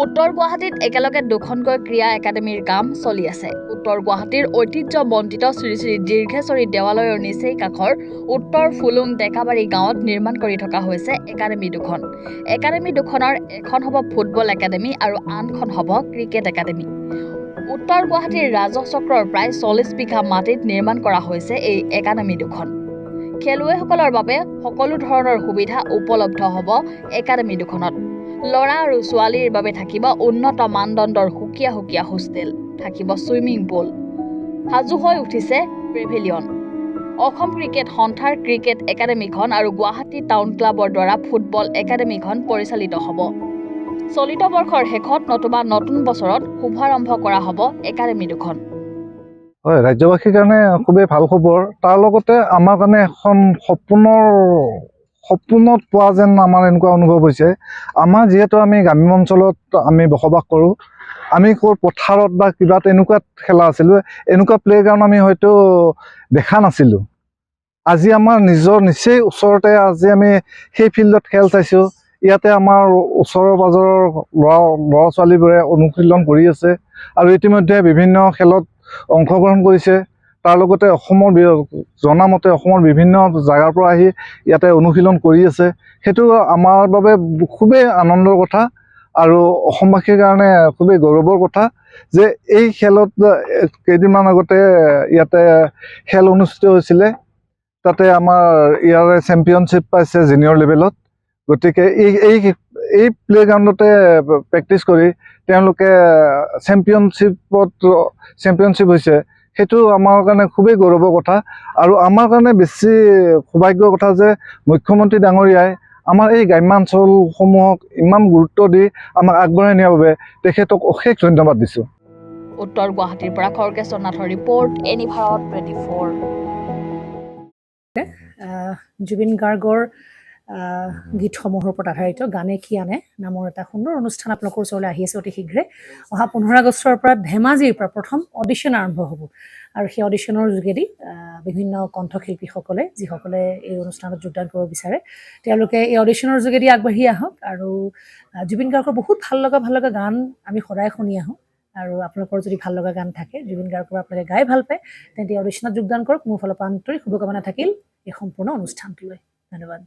উত্তৰ গুৱাহাটীত একেলগে দুখনকৈ ক্ৰীড়া একাডেমীৰ কাম চলি আছে। উত্তৰ গুৱাহাটীৰ ঐতিহ্যমণ্ডিত শ্ৰী শ্ৰী দীৰ্ঘেশ্বৰী দেৱালয়ৰ নিচেই কাষৰ উত্তৰ ফুলুং ডেকাবাৰী গাঁৱত নিৰ্মাণ কৰি থকা হৈছে একাডেমী দুখন। একাডেমী দুখনৰ এখন হ'ব ফুটবল একাডেমী আৰু আনখন হ'ব ক্ৰিকেট একাডেমী। উত্তৰ গুৱাহাটীৰ ৰাজহ চক্ৰৰ প্ৰায় 40 বিঘা মাটিত নিৰ্মাণ কৰা হৈছে এই একাডেমী দুখন। খেলুৱৈসকলৰ বাবে সকলো ধৰণৰ সুবিধা উপলব্ধ হ'ব একাডেমী দুখনত। ল'ৰা আৰু ছোৱালীৰ বাবে থাকিব উন্নত মানদণ্ডৰ সুকীয়া সুকীয়া হোষ্টেল, থাকিব ছুইমিং পুল, সাজু হৈ উঠিছে পেভিলিয়ন। অসম ক্ৰিকেট সন্থাৰ ক্ৰিকেট একাডেমীখন আৰু গুৱাহাটী টাউন ক্লাবৰ দ্বাৰা ফুটবল একাডেমীখন পৰিচালিত হ'ব। চলিত বৰ্ষৰ শেষত নতুবা নতুন বছৰত শুভাৰম্ভ কৰা হ'ব একাডেমী দুখন। হয়, ৰাজ্যবাসীৰ কাৰণে খুবেই ভাল খবৰ। তাৰ লগতে আমাৰ কাৰণে এখন সপোনত পোৱা যেন আমাৰ এনেকুৱা অনুভৱ হৈছে। আমাৰ যিহেতু আমি গ্ৰাম্য অঞ্চলত আমি বসবাস কৰোঁ, আমি ক'ৰ পথাৰত বা কিবা তেনেকুৱা খেলা আছিলোঁ, এনেকুৱা প্লে'গ্ৰাউণ্ড আমি হয়তো দেখা নাছিলোঁ। আজি আমাৰ নিচেই ওচৰতে আজি আমি সেই ফিল্ডত খেল চাইছোঁ। ইয়াতে আমাৰ ওচৰৰ পাজৰৰ ল'ৰা ছোৱালীবোৰে অনুশীলন কৰি আছে আৰু ইতিমধ্যে বিভিন্ন খেলত অংশগ্ৰহণ কৰিছে। তাৰ লগতে জনামতে অসমৰ বিভিন্ন জেগাৰ পৰা আহি ইয়াতে অনুশীলন কৰি আছে। সেইটো আমাৰ বাবে খুবেই আনন্দৰ কথা আৰু অসমবাসীৰ কাৰণে খুবেই গৌৰৱৰ কথা যে এই খেলত কেইদিনমান আগতে ইয়াতে খেল অনুষ্ঠিত হৈছিলে। তাতে আমাৰ ইয়াৰে চেম্পিয়নশ্বিপ পাইছে জুনিয়ৰ লেভেলত। গতিকে এই প্লে'গ্ৰাউণ্ডতে প্ৰেক্টিছ কৰি তেওঁলোকে চেম্পিয়নশ্বিপ হৈছে। সেইটো আমাৰ কাৰণে খুবেই গৌৰৱৰ কথা আৰু আমাৰ কাৰণে বেছি সৌভাগ্যৰ কথা যে মুখ্যমন্ত্ৰী ডাঙৰীয়াই আমাৰ এই গ্ৰাম্যাঞ্চলসমূহক ইমান গুৰুত্ব দি আমাক আগবঢ়াই নিয়াৰ বাবে তেখেতক অশেষ ধন্যবাদ দিছোঁ। উত্তৰ গুৱাহাটীৰ পৰা খৰ্গেশ্বৰ নাথৰ ৰিপৰ্ট, এনি ভাৰত 24। জুবিন গাৰ্গৰ গীতসমূহৰ ওপৰত আধাৰিত গানে কি আনে নামৰ এটা সুন্দৰ অনুষ্ঠান আপোনালোকৰ ওচৰলৈ আহি আছে অতি শীঘ্ৰে। অহা 15 আগষ্টৰ পৰা ধেমাজিৰ পৰা প্ৰথম অডিশ্যন আৰম্ভ হ'ব আৰু সেই অডিশ্যনৰ যোগেদি বিভিন্ন কণ্ঠশিল্পীসকলে যিসকলে এই অনুষ্ঠানত যোগদান কৰিব বিচাৰে তেওঁলোকে এই অডিশ্যনৰ যোগেদি আগবাঢ়ি আহক আৰু জুবিন গাৰ্গৰ বহুত ভাল লগা গান আমি সদায় শুনি আহোঁ। আৰু আপোনালোকৰ যদি ভাল লগা গান থাকে, জুবিন গাৰ্গৰ আপোনালোকে গাই ভাল পায়, তেন্তে অডিশ্যনত যোগদান কৰক। মোৰ ফালৰ পৰা আন্তৰিক শুভকামনা থাকিল এই সম্পূৰ্ণ অনুষ্ঠানটোলৈ। ধন্যবাদ।